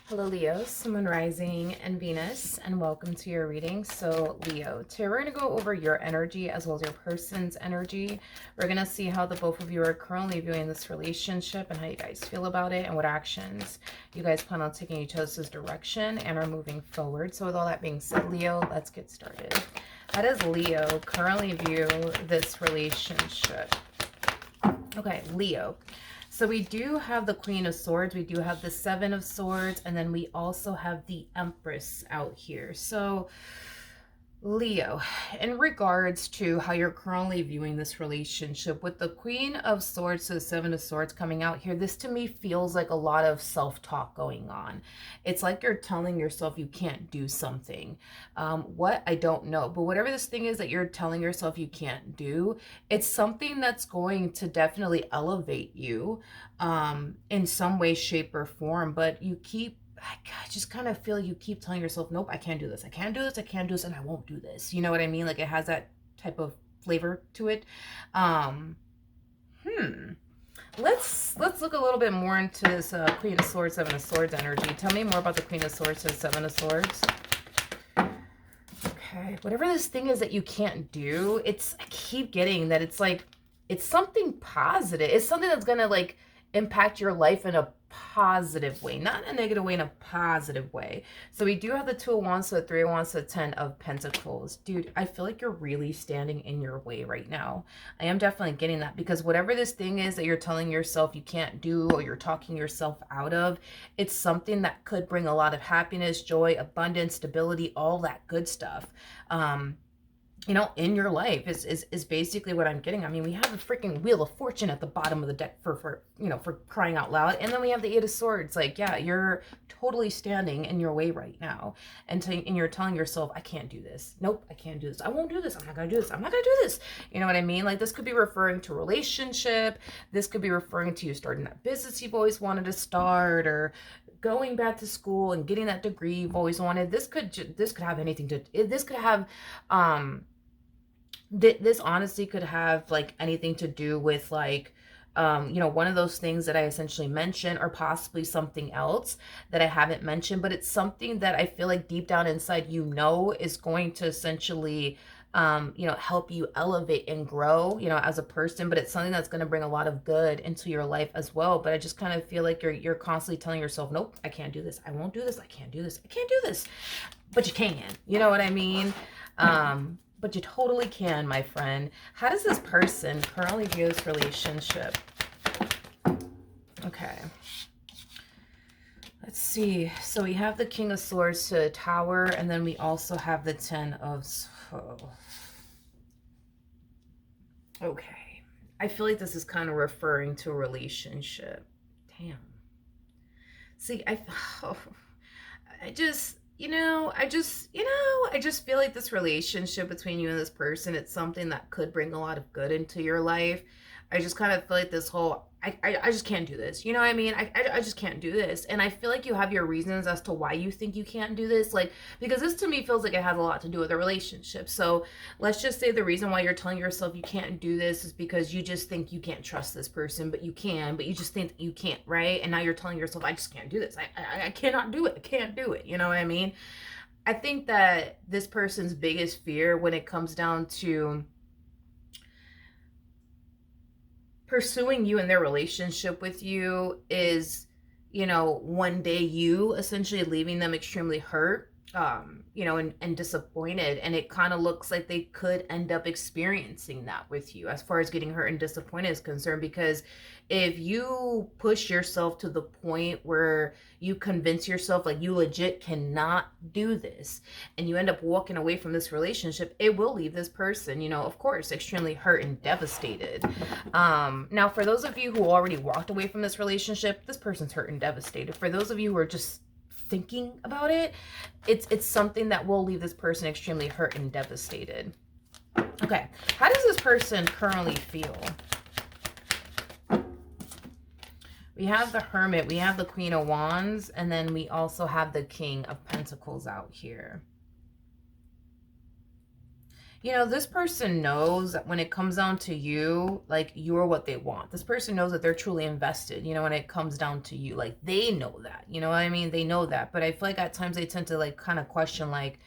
Hello Leo, Sun, Moon, Rising, and Venus, and welcome to your reading. So Leo, today we're going to go over your energy as well as your person's energy. We're going to see how the both of you are currently viewing this relationship and how you guys feel about it and what actions you guys plan on taking each other's direction and are moving forward. So with all that being said, Leo, let's get started. How does Leo currently view this relationship? Okay, Leo. So we do have the Queen of Swords, we do have the Seven of Swords, and then we also have the Empress out here. So Leo, in regards to how you're currently viewing this relationship with the Queen of Swords to the Seven of Swords coming out here, this to me feels like a lot of self-talk going on. It's like you're telling yourself you can't do something. What? I don't know. But whatever this thing is that you're telling yourself you can't do, it's something that's going to definitely elevate you in some way, shape, or form. But you keep I just kind of feel you keep telling yourself, nope, I can't do this. I can't do this. I can't do this. And I won't do this. You know what I mean? Like it has that type of flavor to it. Um, hmm. Let's look a little bit more into this Queen of Swords, Seven of Swords energy. Tell me more about the Queen of Swords to the Seven of Swords. Okay. Whatever this thing is that you can't do, I keep getting that it's like, it's something positive. It's something that's going to like impact your life in a positive way, not in a negative way, in a positive way. So we do have the Two of Wands, so the Three of Wands, so the Ten of Pentacles. Dude, I feel like you're really standing in your way right now. I am definitely getting that because whatever this thing is that you're telling yourself you can't do or you're talking yourself out of, it's something that could bring a lot of happiness, joy, abundance, stability, all that good stuff. You know, in your life is basically what I'm getting. I mean, we have the freaking Wheel of Fortune at the bottom of the deck for you know, for crying out loud. And then we have the Eight of Swords. Like, yeah, you're totally standing in your way right now. And you're telling yourself, I can't do this. Nope, I can't do this. I won't do this. I'm not going to do this. I'm not going to do this. You know what I mean? Like, this could be referring to a relationship. This could be referring to you starting that business you've always wanted to start, or going back to school and getting that degree you've always wanted. This could have anything to, this could have, this honestly could have like anything to do with like you know, one of those things that I essentially mentioned, or possibly something else that I haven't mentioned, but it's something that I feel like deep down inside, you know, is going to essentially you know, help you elevate and grow, you know, as a person. But it's something that's going to bring a lot of good into your life as well. But I just kind of feel like you're constantly telling yourself, nope, I can't do this. I won't do this. I can't do this. I can't do this. But you can. You know what I mean? But you totally can, my friend. How does this person currently view this relationship? Okay. Let's see. So we have the King of Swords to the Tower, and then we also have the Ten of... Oh. Okay. I feel like this is kind of referring to a relationship. Damn. See, I just... I just feel like this relationship between you and this person, it's something that could bring a lot of good into your life. I just kind of feel like this whole, I just can't do this. You know what I mean? I just can't do this. And I feel like you have your reasons as to why you think you can't do this. Like, because this to me feels like it has a lot to do with a relationship. So let's just say the reason why you're telling yourself you can't do this is because you just think you can't trust this person, but you can, but you just think that you can't, right? And now you're telling yourself, I just can't do this. I cannot do it. I can't do it. You know what I mean? I think that this person's biggest fear when it comes down to pursuing you and their relationship with you is, you know, one day you essentially leaving them extremely hurt, you know, and disappointed. And it kind of looks like they could end up experiencing that with you as far as getting hurt and disappointed is concerned. Because if you push yourself to the point where you convince yourself like you legit cannot do this, and you end up walking away from this relationship, it will leave this person, you know, of course, extremely hurt and devastated. Now, for those of you who already walked away from this relationship, this person's hurt and devastated. For those of you who are just thinking about it, it's something that will leave this person extremely hurt and devastated. Okay, how does this person currently feel? We have the Hermit, we have the Queen of Wands, and then we also have the King of Pentacles out here. You know, this person knows that when it comes down to you, like, you're what they want. This person knows that they're truly invested, you know, when it comes down to you. Like, they know that, you know what I mean? They know that. But I feel like at times they tend to, like, kind of question, like,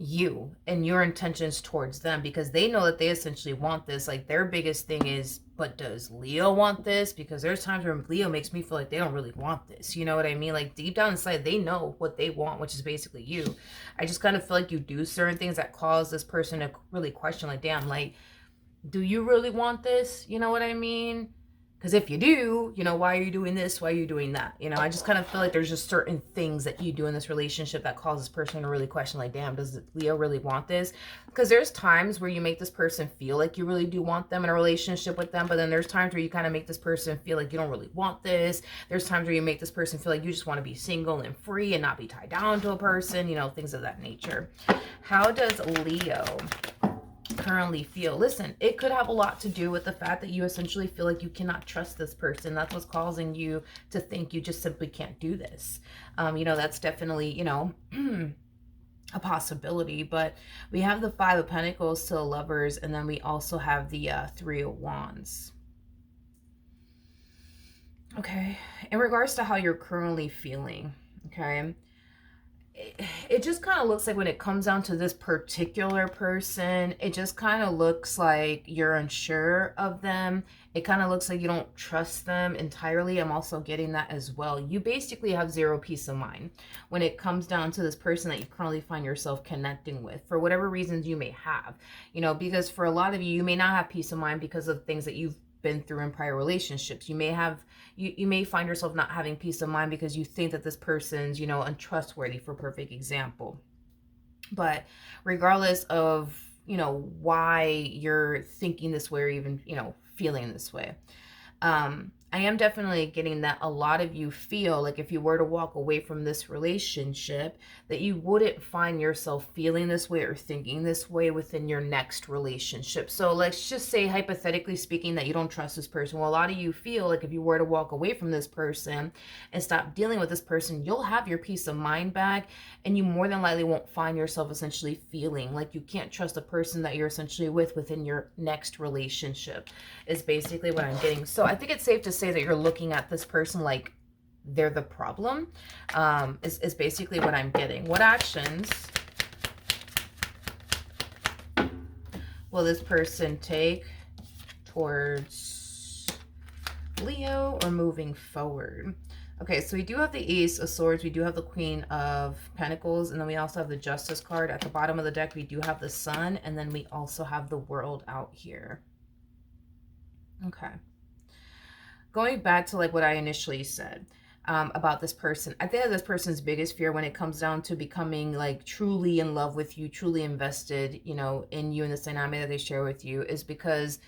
you and your intentions towards them, because they know that they essentially want this. Like, their biggest thing is, but does Leo want this? Because there's times where Leo makes me feel like they don't really want this, you know what I mean? Like, deep down inside they know what they want, which is basically you. I just kind of feel like you do certain things that cause this person to really question, like, damn, like, do you really want this? You know what I mean? Because if you do, you know, why are you doing this? Why are you doing that? You know, I just kind of feel like there's just certain things that you do in this relationship that cause this person to really question, like, damn, does Leo really want this? Because there's times where you make this person feel like you really do want them in a relationship with them, but then there's times where you kind of make this person feel like you don't really want this. There's times where you make this person feel like you just want to be single and free and not be tied down to a person, you know, things of that nature. How does Leo currently feel? Listen, it could have a lot to do with the fact that you essentially feel like you cannot trust this person. That's what's causing you to think you just simply can't do this. You know, that's definitely, you know, a possibility. But we have the Five of Pentacles to the Lovers, and then we also have the Three of Wands. Okay, in regards to how you're currently feeling, okay, it just kind of looks like when it comes down to this particular person, it just kind of looks like you're unsure of them. It kind of looks like you don't trust them entirely. I'm also getting that as well. You basically have zero peace of mind when it comes down to this person that you currently find yourself connecting with, for whatever reasons you may have, you know, because for a lot of you, you may not have peace of mind because of things that you've been through in prior relationships. You may have, you may find yourself not having peace of mind because you think that this person's, you know, untrustworthy, for perfect example. But regardless of, you know, why you're thinking this way or even, you know, feeling this way, I am definitely getting that a lot of you feel like if you were to walk away from this relationship, that you wouldn't find yourself feeling this way or thinking this way within your next relationship. So let's just say, hypothetically speaking, that you don't trust this person. Well, a lot of you feel like if you were to walk away from this person and stop dealing with this person, you'll have your peace of mind back, and you more than likely won't find yourself essentially feeling like you can't trust the person that you're essentially with within your next relationship, is basically what I'm getting. So I think it's safe to say that you're looking at this person like they're the problem, is basically what I'm getting. What actions will this person take towards Leo or moving forward? Okay, so we do have the Ace of Swords, we do have the Queen of Pentacles, and then we also have the Justice card. At the bottom of the deck, we do have the Sun, and then we also have the World out here. Okay. Going back to like what I initially said about this person, I think that this person's biggest fear when it comes down to becoming like truly in love with you, truly invested, you know, in you and this dynamic that they share with you, is because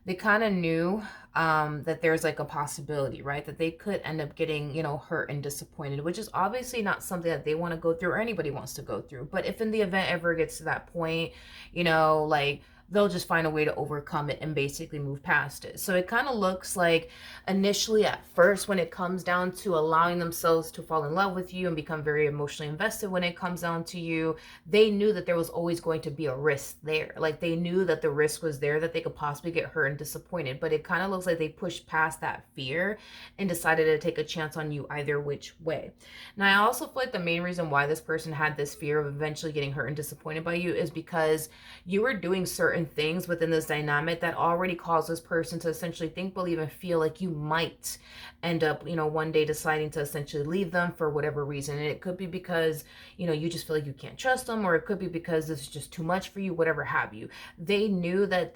they kind of knew that there's like a possibility, right, that they could end up getting, you know, hurt and disappointed, which is obviously not something that they want to go through or anybody wants to go through. But if in the event ever gets to that point, you know, like, they'll just find a way to overcome it and basically move past it. So it kind of looks like initially at first, when it comes down to allowing themselves to fall in love with you and become very emotionally invested when it comes down to you, they knew that there was always going to be a risk there. Like, they knew that the risk was there, that they could possibly get hurt and disappointed. But it kind of looks like they pushed past that fear and decided to take a chance on you either which way. Now, I also feel like the main reason why this person had this fear of eventually getting hurt and disappointed by you is because you were doing certain things within this dynamic that already caused this person to essentially think, believe, and feel like you might end up, you know, one day deciding to essentially leave them for whatever reason. And it could be because, you know, you just feel like you can't trust them, or it could be because this is just too much for you, whatever have you. They knew that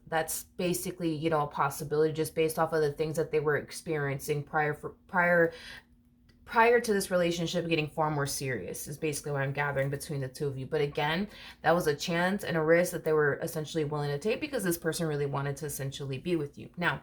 that's basically, you know, a possibility just based off of the things that they were experiencing prior to this relationship getting far more serious, is basically what I'm gathering between the two of you. But again, that was a chance and a risk that they were essentially willing to take because this person really wanted to essentially be with you. Now,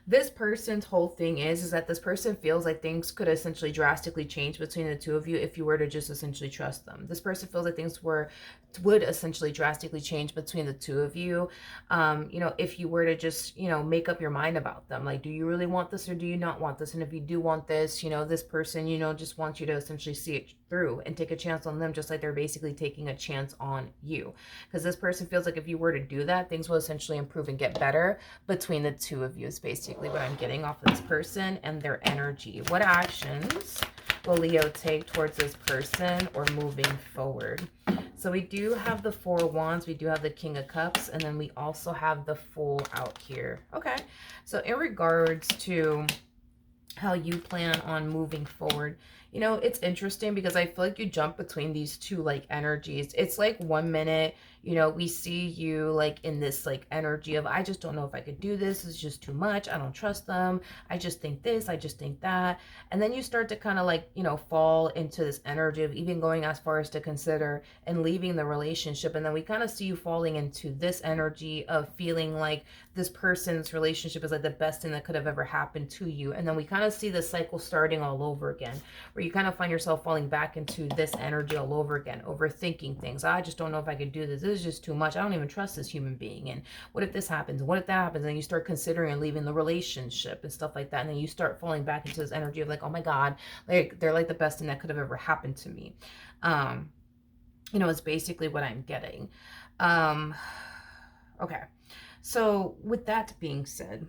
This person's whole thing is that this person feels like things could essentially drastically change between the two of you if you were to just essentially trust them. This person feels like things would essentially drastically change between the two of you, if you were to just, make up your mind about them. Like, do you really want this or do you not want this? And if you do want this, this person, just wants you to essentially see it through and take a chance on them, just like they're basically taking a chance on you. Because this person feels like if you were to do that, things will essentially improve and get better between the two of you, is basically what I'm getting off of this person and their energy. What actions will Leo take towards this person or moving forward? So we do have the Four of Wands, we do have the King of Cups, and then we also have the Fool out here. Okay, so in regards to how you plan on moving forward, it's interesting because I feel like you jump between these two like energies. It's like 1 minute, we see you like in this like energy of, I just don't know if I could do this. It's just too much. I don't trust them. I just think this, I just think that. And then you start to kind of like, fall into this energy of even going as far as to consider and leaving the relationship. And then we kind of see you falling into this energy of feeling like this person's relationship is like the best thing that could have ever happened to you. And then we kind of see the cycle starting all over again, where you kind of find yourself falling back into this energy all over again, overthinking things. I just don't know if I could do this. This is just too much. I don't even trust this human being. And what if this happens? What if that happens? And you start considering and leaving the relationship and stuff like that. And then you start falling back into this energy of like, oh my God, like they're like the best thing that could have ever happened to me. It's basically what I'm getting. Okay. So with that being said,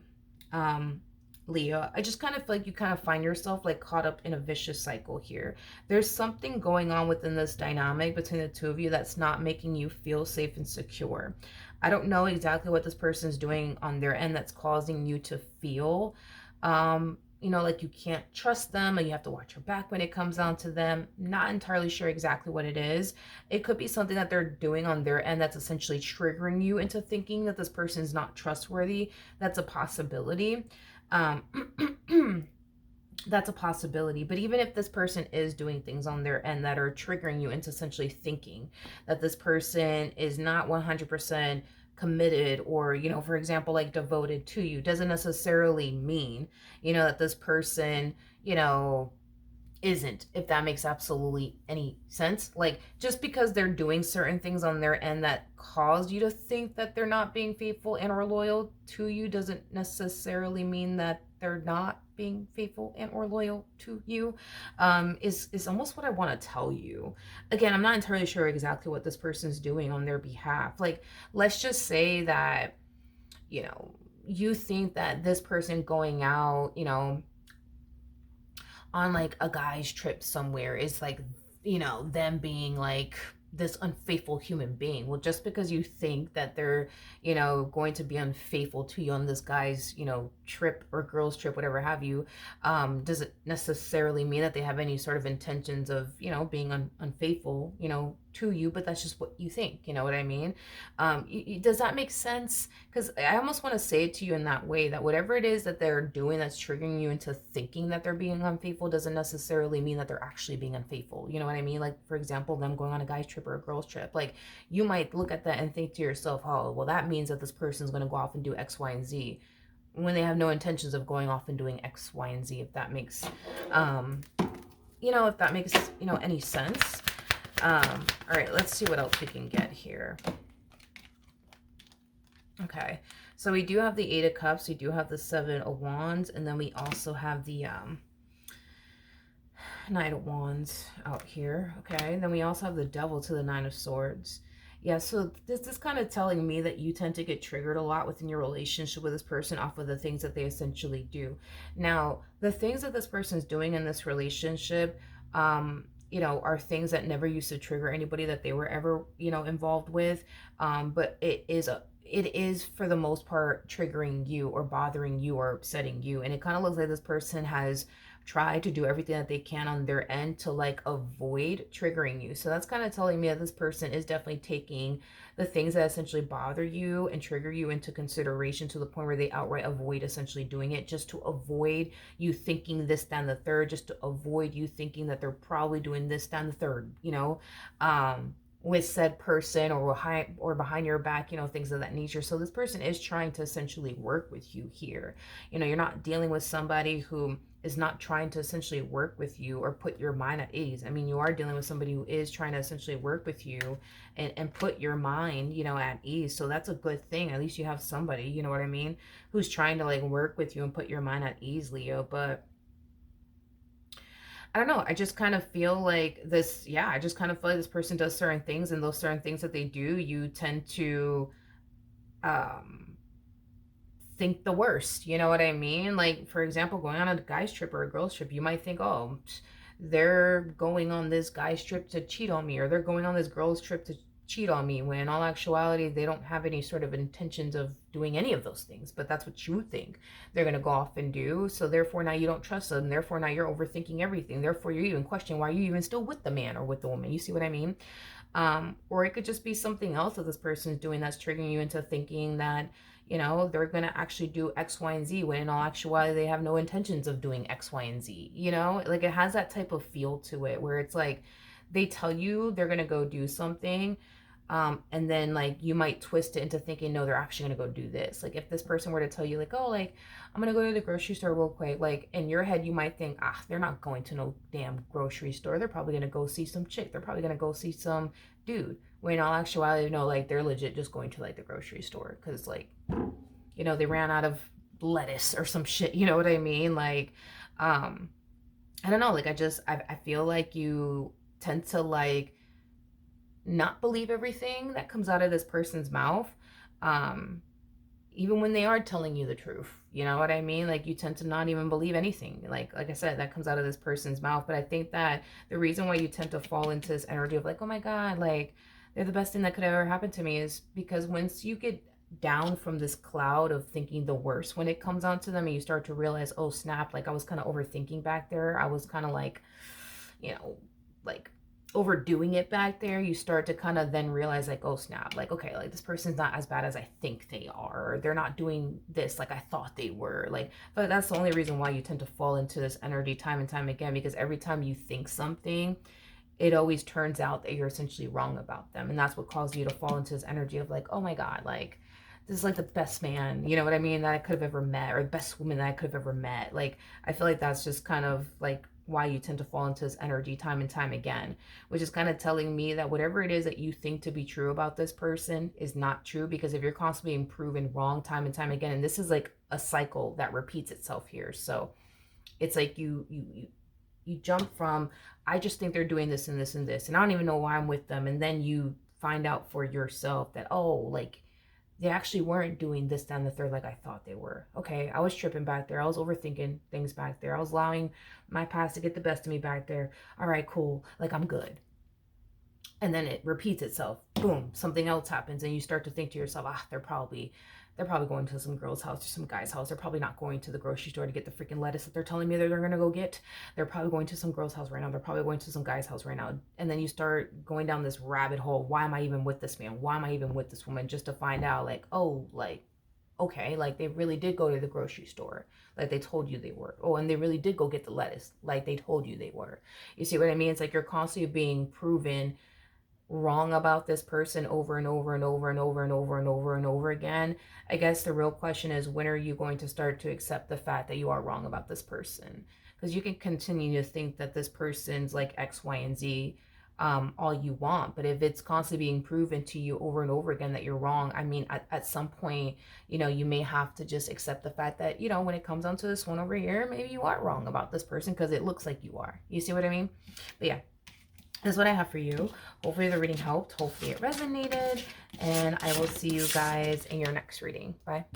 Leo, I just kind of feel like you kind of find yourself like caught up in a vicious cycle here. There's something going on within this dynamic between the two of you that's not making you feel safe and secure. I don't know exactly what this person is doing on their end that's causing you to feel, like you can't trust them and you have to watch your back when it comes down to them. Not entirely sure exactly what it is. It could be something that they're doing on their end that's essentially triggering you into thinking that this person is not trustworthy. That's a possibility. That's a possibility. But even if this person is doing things on their end that are triggering you into essentially thinking that this person is not 100% committed or, for example, like devoted to you, doesn't necessarily mean, that this person, isn't, if that makes absolutely any sense. Like, just because they're doing certain things on their end that cause you to think that they're not being faithful and or loyal to you doesn't necessarily mean that they're not being faithful and or loyal to you, is almost what I want to tell you. Again, I'm not entirely sure exactly what this person's doing on their behalf. Like, let's just say that, you think that this person going out, on like a guy's trip somewhere is like, them being like this unfaithful human being. Well, just because you think that they're, going to be unfaithful to you on this guy's, trip or girl's trip, whatever have you, doesn't necessarily mean that they have any sort of intentions of, being unfaithful, to you, but that's just what you think, you know what I mean? Does that make sense? Because I almost want to say it to you in that way, that whatever it is that they're doing that's triggering you into thinking that they're being unfaithful doesn't necessarily mean that they're actually being unfaithful. You know what I mean? Like, for example, them going on a guy's trip or a girl's trip. Like, you might look at that and think to yourself, oh, well, that means that this person's going to go off and do X, Y, and Z, when they have no intentions of going off and doing X, Y, and Z, if that makes, any sense. All right, let's see what else we can get here. Okay, so we do have the Eight of Cups, we do have the Seven of Wands, and then we also have the Knight of Wands out here. Okay, and then we also have the Devil to the Nine of Swords. Yeah, so this is kind of telling me that you tend to get triggered a lot within your relationship with this person off of the things that they essentially do. Now, the things that this person is doing in this relationship, are things that never used to trigger anybody that they were ever, involved with. But it is for the most part triggering you or bothering you or upsetting you. And it kind of looks like this person has tried to do everything that they can on their end to like avoid triggering you. So that's kind of telling me that this person is definitely taking the things that essentially bother you and trigger you into consideration to the point where they outright avoid essentially doing it, just to avoid you thinking this, then the third, just to avoid you thinking that they're probably doing this, then the third, with said person, or behind your back, you know, things of that nature. So this person is trying to essentially work with you here. You know, you're not dealing with somebody who is not trying to essentially work with you or put your mind at ease. I mean, you are dealing with somebody who is trying to essentially work with you and put your mind, you know, at ease. So that's a good thing. At least you have somebody, you know what I mean, who's trying to like work with you and put your mind at ease, Leo. But I don't know. I just kind of feel like this, yeah, I just kind of feel like this person does certain things, and those certain things that they do, you tend to um think the worst. You know what I mean? Like, for example, going on a guy's trip or a girl's trip, you might think, oh, they're going on this guy's trip to cheat on me, or they're going on this girl's trip to cheat on me, when in all actuality they don't have any sort of intentions of doing any of those things, but that's what you think they're going to go off and do. So therefore now you don't trust them, therefore now you're overthinking everything, therefore you're even questioning why you even still with the man or with the woman. You see what I mean? Or it could just be something else that this person's doing that's triggering you into thinking that, you know, they're going to actually do X, Y, and Z, when in all actuality they have no intentions of doing X, Y, and Z. You know, like it has that type of feel to it where it's like they tell you they're going to go do something, and then like you might twist it into thinking, no, they're actually gonna go do this. Like if this person were to tell you like, oh, like I'm gonna go to the grocery store real quick, like in your head you might think, ah, they're not going to no damn grocery store, they're probably gonna go see some chick, they're probably gonna go see some dude, when in all actuality, no, like they're legit just going to like the grocery store because like, you know, they ran out of lettuce or some shit, you know what I mean? Like I don't know, like I feel like you tend to like not believe everything that comes out of this person's mouth, um even when they are telling you the truth. You know what I mean? Like you tend to not even believe anything, like I said, that comes out of this person's mouth. But I think that the reason why you tend to fall into this energy of like, oh my god, like they're the best thing that could ever happen to me, is because once you get down from this cloud of thinking the worst when it comes onto them, and you start to realize, oh snap, like I was kind of overthinking back there, I was kind of like, you know, like overdoing it back there, you start to kind of then realize like, oh snap, like okay, like this person's not as bad as I think they are, or they're not doing this like I thought they were, like. But that's the only reason why you tend to fall into this energy time and time again, because every time you think something, it always turns out that you're essentially wrong about them, and that's what causes you to fall into this energy of like, oh my god, like this is like the best man, you know what I mean, that I could have ever met, or the best woman that I could have ever met. Like I feel like that's just kind of like why you tend to fall into this energy time and time again, which is kind of telling me that whatever it is that you think to be true about this person is not true, because if you're constantly being proven wrong time and time again, and this is like a cycle that repeats itself here. So it's like you jump from, I just think they're doing this and this and this, and I don't even know why I'm with them, and then you find out for yourself that, oh, like they actually weren't doing this, down the third, like I thought they were. Okay, I was tripping back there. I was overthinking things back there. I was allowing my past to get the best of me back there. All right, cool. Like I'm good. And then it repeats itself. Boom, something else happens, and you start to think to yourself, ah, they're probably going to some girl's house or some guy's house. They're probably not going to the grocery store to get the freaking lettuce that they're telling me they're going to go get. They're probably going to some girl's house right now. They're probably going to some guy's house right now. And then you start going down this rabbit hole. Why am I even with this man? Why am I even with this woman? Just to find out like, oh, like, okay, like they really did go to the grocery store like they told you they were. Oh, and they really did go get the lettuce like they told you they were. You see what I mean? It's like you're constantly being proven wrong about this person over and over and over and over and over and over and over again. I guess the real question is, when are you going to start to accept the fact that you are wrong about this person? Because you can continue to think that this person's like X, Y, and Z all you want, but if it's constantly being proven to you over and over again that you're wrong, I mean, at some point, you know, you may have to just accept the fact that, you know, when it comes down to this one over here, maybe you are wrong about this person because it looks like you are. You see what I mean? But yeah, that's what I have for you. Hopefully the reading helped. Hopefully it resonated. And I will see you guys in your next reading. Bye.